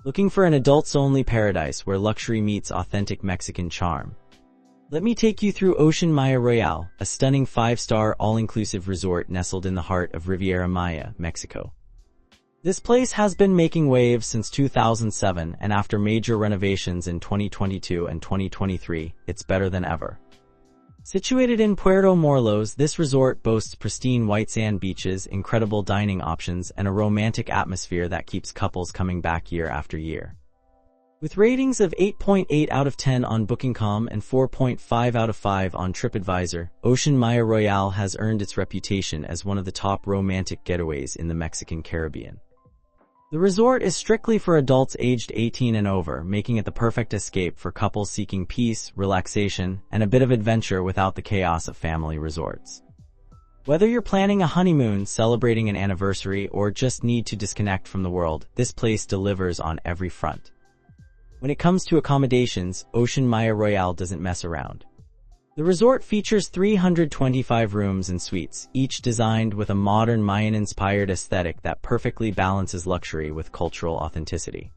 Looking for an adults-only paradise where luxury meets authentic Mexican charm? Let me take you through Ocean Maya Royale, a stunning 5-star all-inclusive resort nestled in the heart of Riviera Maya, Mexico. This place has been making waves since 2007, and after major renovations in 2022 and 2023, it's better than ever. Situated in Puerto Morelos, this resort boasts pristine white sand beaches, incredible dining options, and a romantic atmosphere that keeps couples coming back year after year. With ratings of 8.8 out of 10 on Booking.com and 4.5 out of 5 on TripAdvisor, Ocean Maya Royale has earned its reputation as one of the top romantic getaways in the Mexican Caribbean. The resort is strictly for adults aged 18 and over, making it the perfect escape for couples seeking peace, relaxation, and a bit of adventure without the chaos of family resorts. Whether you're planning a honeymoon, celebrating an anniversary, or just need to disconnect from the world, this place delivers on every front. When it comes to accommodations, Ocean Maya Royale doesn't mess around. The resort features 325 rooms and suites, each designed with a modern Mayan-inspired aesthetic that perfectly balances luxury with cultural authenticity.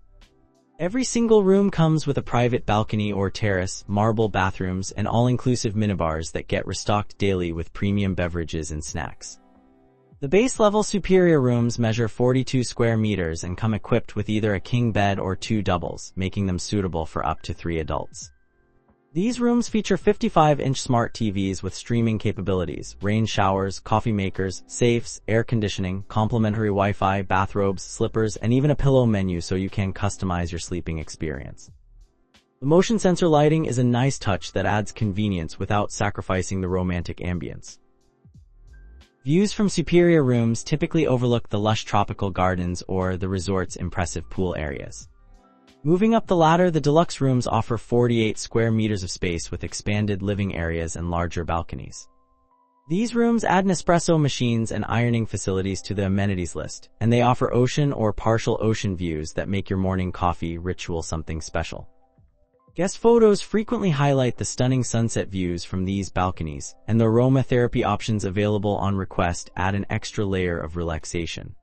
Every single room comes with a private balcony or terrace, marble bathrooms, and all-inclusive minibars that get restocked daily with premium beverages and snacks. The base-level superior rooms measure 42 square meters and come equipped with either a king bed or 2 doubles, making them suitable for up to 3 adults. These rooms feature 55-inch smart TVs with streaming capabilities, rain showers, coffee makers, safes, air conditioning, complimentary Wi-Fi, bathrobes, slippers, and even a pillow menu so you can customize your sleeping experience. The motion sensor lighting is a nice touch that adds convenience without sacrificing the romantic ambience. Views from superior rooms typically overlook the lush tropical gardens or the resort's impressive pool areas. Moving up the ladder, the deluxe rooms offer 48 square meters of space with expanded living areas and larger balconies. These rooms add Nespresso machines and ironing facilities to the amenities list, and they offer ocean or partial ocean views that make your morning coffee ritual something special. Guest photos frequently highlight the stunning sunset views from these balconies, and the aromatherapy options available on request add an extra layer of relaxation.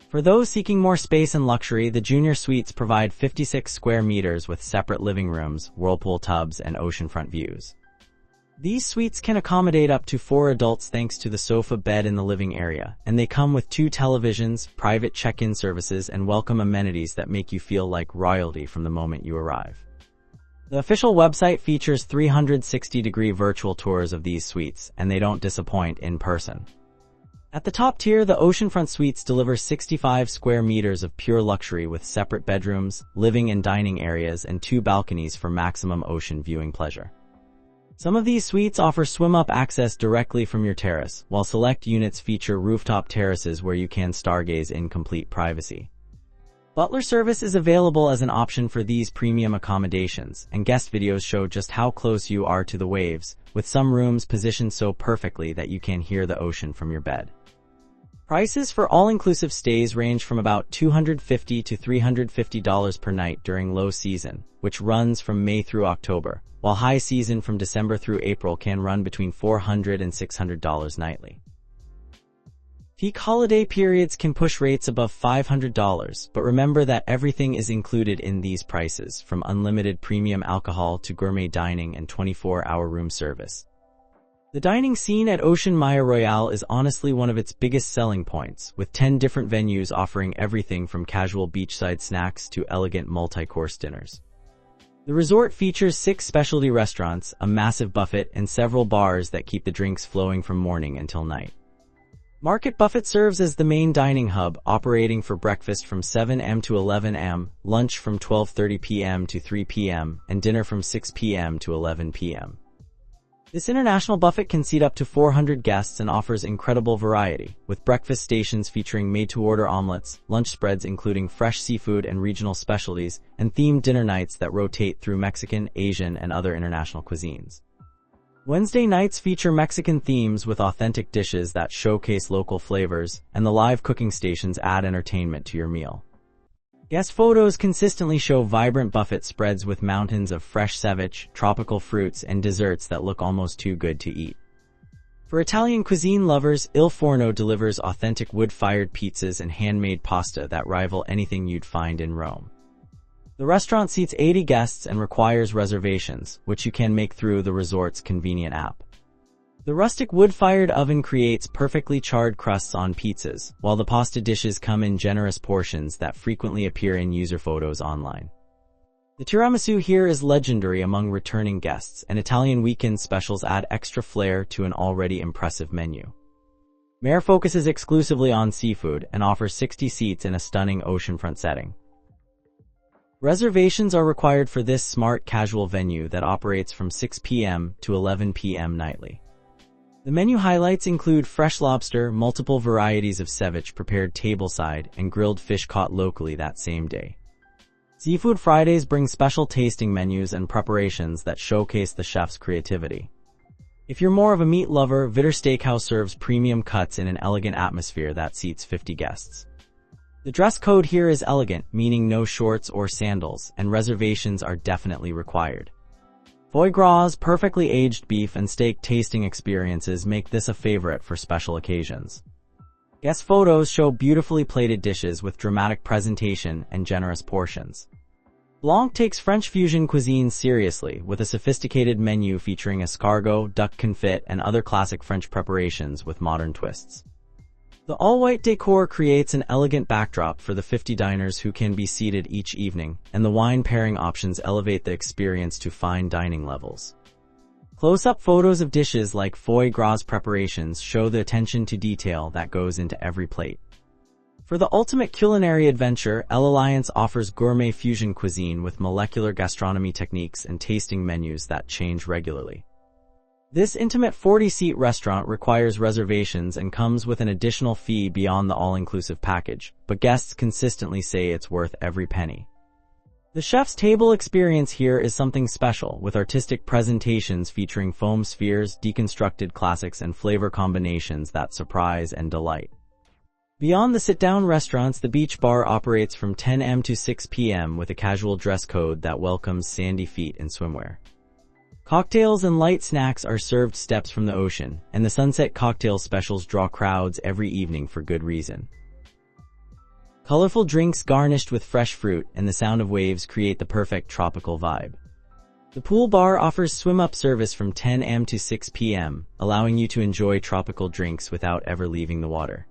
For those seeking more space and luxury, the junior suites provide 56 square meters with separate living rooms, whirlpool tubs, and oceanfront views. These suites can accommodate up to 4 adults thanks to the sofa bed in the living area, and they come with 2 televisions, private check-in services, and welcome amenities that make you feel like royalty from the moment you arrive. The official website features 360-degree virtual tours of these suites, and they don't disappoint in person. At the top tier, the Oceanfront Suites delivers 65 square meters of pure luxury with separate bedrooms, living and dining areas, and 2 balconies for maximum ocean viewing pleasure. Some of these suites offer swim-up access directly from your terrace, while select units feature rooftop terraces where you can stargaze in complete privacy. Butler service is available as an option for these premium accommodations, and guest videos show just how close you are to the waves, with some rooms positioned so perfectly that you can hear the ocean from your bed. Prices for all-inclusive stays range from about $250 to $350 per night during low season, which runs from May through October, while high season from December through April can run between $400 and $600 nightly. Peak holiday periods can push rates above $500, but remember that everything is included in these prices, from unlimited premium alcohol to gourmet dining and 24-hour room service. The dining scene at Ocean Maya Royale is honestly one of its biggest selling points, with 10 different venues offering everything from casual beachside snacks to elegant multi-course dinners. The resort features 6 specialty restaurants, a massive buffet, and several bars that keep the drinks flowing from morning until night. Market Buffet serves as the main dining hub, operating for breakfast from 7 a.m. to 11 a.m., lunch from 12:30 p.m. to 3 p.m., and dinner from 6 p.m. to 11 p.m. This international buffet can seat up to 400 guests and offers incredible variety, with breakfast stations featuring made-to-order omelets, lunch spreads including fresh seafood and regional specialties, and themed dinner nights that rotate through Mexican, Asian, and other international cuisines. Wednesday nights feature Mexican themes with authentic dishes that showcase local flavors, and the live cooking stations add entertainment to your meal. Guest photos consistently show vibrant buffet spreads with mountains of fresh ceviche, tropical fruits, and desserts that look almost too good to eat. For Italian cuisine lovers, Il Forno delivers authentic wood-fired pizzas and handmade pasta that rival anything you'd find in Rome. The restaurant seats 80 guests and requires reservations, which you can make through the resort's convenient app. The rustic wood-fired oven creates perfectly charred crusts on pizzas, while the pasta dishes come in generous portions that frequently appear in user photos online. The tiramisu here is legendary among returning guests, and Italian weekend specials add extra flair to an already impressive menu. Mare focuses exclusively on seafood and offers 60 seats in a stunning oceanfront setting. Reservations are required for this smart casual venue that operates from 6 p.m. to 11 p.m. nightly. The menu highlights include fresh lobster, multiple varieties of ceviche prepared tableside, and grilled fish caught locally that same day. Seafood Fridays bring special tasting menus and preparations that showcase the chef's creativity. If you're more of a meat lover, Vittore Steakhouse serves premium cuts in an elegant atmosphere that seats 50 guests. The dress code here is elegant, meaning no shorts or sandals, and reservations are definitely required. Foie gras, perfectly aged beef, and steak tasting experiences make this a favorite for special occasions. Guest photos show beautifully plated dishes with dramatic presentation and generous portions. Blanc takes French fusion cuisine seriously, with a sophisticated menu featuring escargot, duck confit, and other classic French preparations with modern twists. The all-white decor creates an elegant backdrop for the 50 diners who can be seated each evening, and the wine pairing options elevate the experience to fine dining levels. Close-up photos of dishes like foie gras preparations show the attention to detail that goes into every plate. For the ultimate culinary adventure, L'Alliance offers gourmet fusion cuisine with molecular gastronomy techniques and tasting menus that change regularly. This intimate 40-seat restaurant requires reservations and comes with an additional fee beyond the all-inclusive package, but guests consistently say it's worth every penny. The chef's table experience here is something special, with artistic presentations featuring foam spheres, deconstructed classics, and flavor combinations that surprise and delight. Beyond the sit-down restaurants, the beach bar operates from 10 a.m. to 6 p.m. with a casual dress code that welcomes sandy feet in swimwear. Cocktails and light snacks are served steps from the ocean, and the sunset cocktail specials draw crowds every evening for good reason. Colorful drinks garnished with fresh fruit and the sound of waves create the perfect tropical vibe. The pool bar offers swim-up service from 10 a.m. to 6 p.m., allowing you to enjoy tropical drinks without ever leaving the water.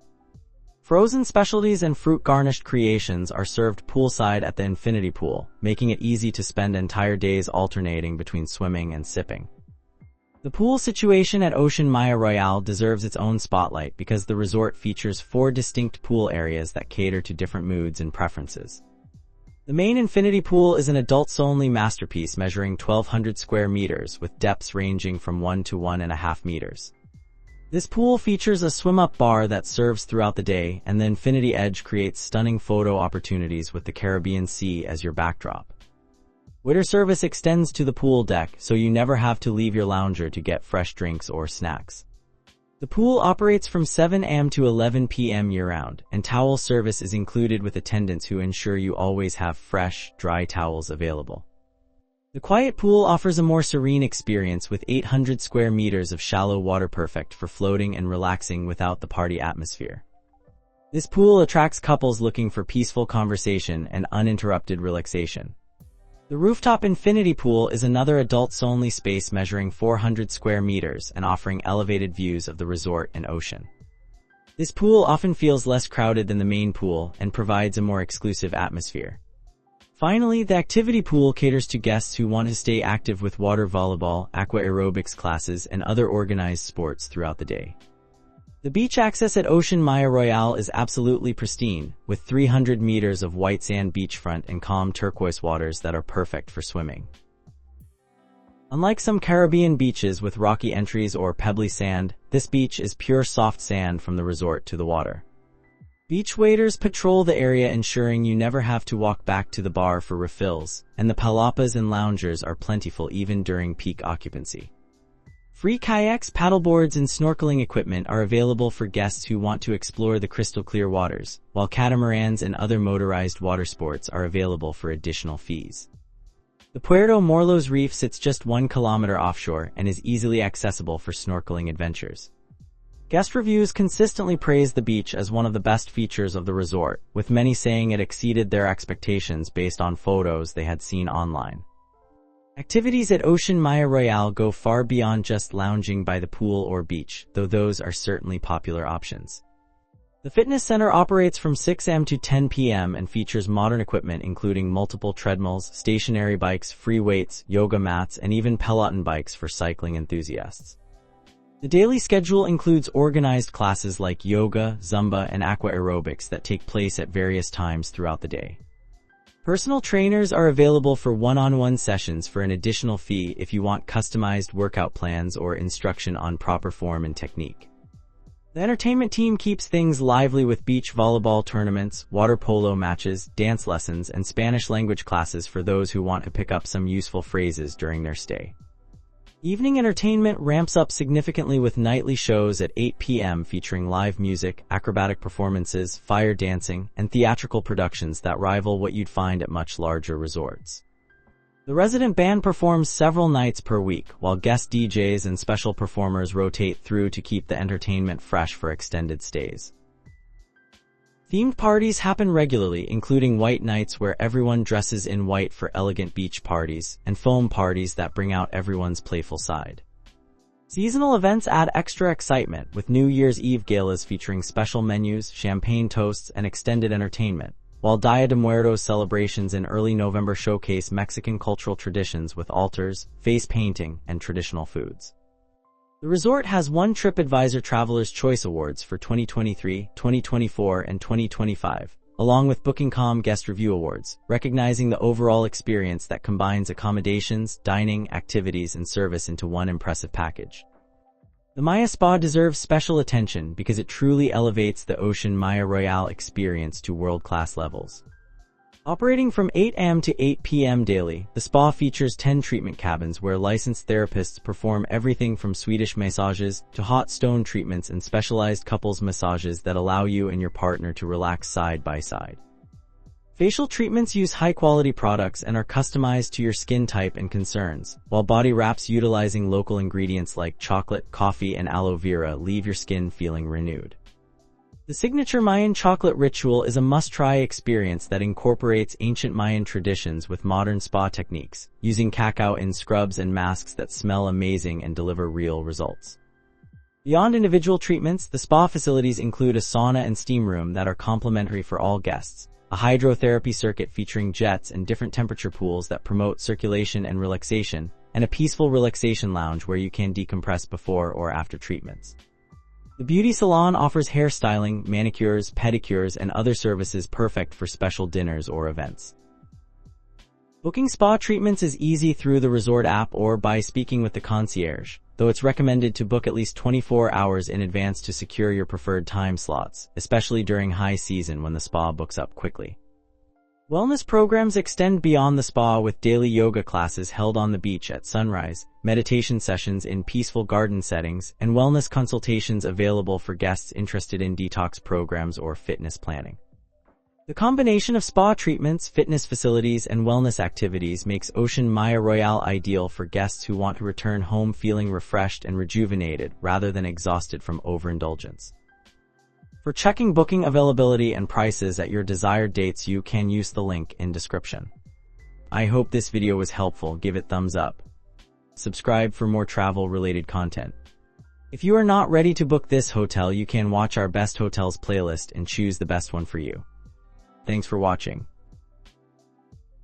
Frozen specialties and fruit-garnished creations are served poolside at the infinity pool, making it easy to spend entire days alternating between swimming and sipping. The pool situation at Ocean Maya Royale deserves its own spotlight because the resort features 4 distinct pool areas that cater to different moods and preferences. The main infinity pool is an adults-only masterpiece measuring 1,200 square meters with depths ranging from 1 to 1.5 meters. This pool features a swim-up bar that serves throughout the day, and the infinity edge creates stunning photo opportunities with the Caribbean Sea as your backdrop. Waiter service extends to the pool deck, so you never have to leave your lounger to get fresh drinks or snacks. The pool operates from 7 a.m. to 11 p.m. year-round, and towel service is included with attendants who ensure you always have fresh, dry towels available. The quiet pool offers a more serene experience with 800 square meters of shallow water, perfect for floating and relaxing without the party atmosphere. This pool attracts couples looking for peaceful conversation and uninterrupted relaxation. The rooftop infinity pool is another adults-only space measuring 400 square meters and offering elevated views of the resort and ocean. This pool often feels less crowded than the main pool and provides a more exclusive atmosphere. Finally, the activity pool caters to guests who want to stay active with water volleyball, aqua aerobics classes, and other organized sports throughout the day. The beach access at Ocean Maya Royale is absolutely pristine, with 300 meters of white sand beachfront and calm turquoise waters that are perfect for swimming. Unlike some Caribbean beaches with rocky entries or pebbly sand, this beach is pure soft sand from the resort to the water. Beach waiters patrol the area, ensuring you never have to walk back to the bar for refills, and the palapas and loungers are plentiful even during peak occupancy. Free kayaks, paddleboards, and snorkeling equipment are available for guests who want to explore the crystal-clear waters, while catamarans and other motorized water sports are available for additional fees. The Puerto Morelos reef sits just 1 kilometer offshore and is easily accessible for snorkeling adventures. Guest reviews consistently praise the beach as one of the best features of the resort, with many saying it exceeded their expectations based on photos they had seen online. Activities at Ocean Maya Royale go far beyond just lounging by the pool or beach, though those are certainly popular options. The fitness center operates from 6 a.m. to 10 p.m. and features modern equipment including multiple treadmills, stationary bikes, free weights, yoga mats, and even peloton bikes for cycling enthusiasts. The daily schedule includes organized classes like yoga, Zumba, and aqua aerobics that take place at various times throughout the day. Personal trainers are available for one-on-one sessions for an additional fee if you want customized workout plans or instruction on proper form and technique. The entertainment team keeps things lively with beach volleyball tournaments, water polo matches, dance lessons, and Spanish language classes for those who want to pick up some useful phrases during their stay. Evening entertainment ramps up significantly with nightly shows at 8 p.m. featuring live music, acrobatic performances, fire dancing, and theatrical productions that rival what you'd find at much larger resorts. The resident band performs several nights per week, while guest DJs and special performers rotate through to keep the entertainment fresh for extended stays. Themed parties happen regularly, including white nights where everyone dresses in white for elegant beach parties, and foam parties that bring out everyone's playful side. Seasonal events add extra excitement, with New Year's Eve galas featuring special menus, champagne toasts, and extended entertainment, while Dia de Muertos celebrations in early November showcase Mexican cultural traditions with altars, face painting, and traditional foods. The resort has won TripAdvisor Traveler's Choice Awards for 2023, 2024, and 2025, along with Booking.com Guest Review Awards, recognizing the overall experience that combines accommodations, dining, activities, and service into one impressive package. The Maya Spa deserves special attention because it truly elevates the Ocean Maya Royale experience to world-class levels. Operating from 8 a.m. to 8 p.m. daily, the spa features 10 treatment cabins where licensed therapists perform everything from Swedish massages to hot stone treatments and specialized couples massages that allow you and your partner to relax side by side. Facial treatments use high-quality products and are customized to your skin type and concerns, while body wraps utilizing local ingredients like chocolate, coffee, and aloe vera leave your skin feeling renewed. The signature Mayan chocolate ritual is a must-try experience that incorporates ancient Mayan traditions with modern spa techniques, using cacao in scrubs and masks that smell amazing and deliver real results. Beyond individual treatments, the spa facilities include a sauna and steam room that are complimentary for all guests, a hydrotherapy circuit featuring jets and different temperature pools that promote circulation and relaxation, and a peaceful relaxation lounge where you can decompress before or after treatments. The beauty salon offers hairstyling, manicures, pedicures, and other services perfect for special dinners or events. Booking spa treatments is easy through the resort app or by speaking with the concierge, though it's recommended to book at least 24 hours in advance to secure your preferred time slots, especially during high season when the spa books up quickly. Wellness programs extend beyond the spa with daily yoga classes held on the beach at sunrise, meditation sessions in peaceful garden settings, and wellness consultations available for guests interested in detox programs or fitness planning. The combination of spa treatments, fitness facilities, and wellness activities makes Ocean Maya Royale ideal for guests who want to return home feeling refreshed and rejuvenated rather than exhausted from overindulgence. For checking booking availability and prices at your desired dates, you can use the link in description. I hope this video was helpful. Give it thumbs up. Subscribe for more travel-related content. If you are not ready to book this hotel, you can watch our best hotels playlist and choose the best one for you. Thanks for watching.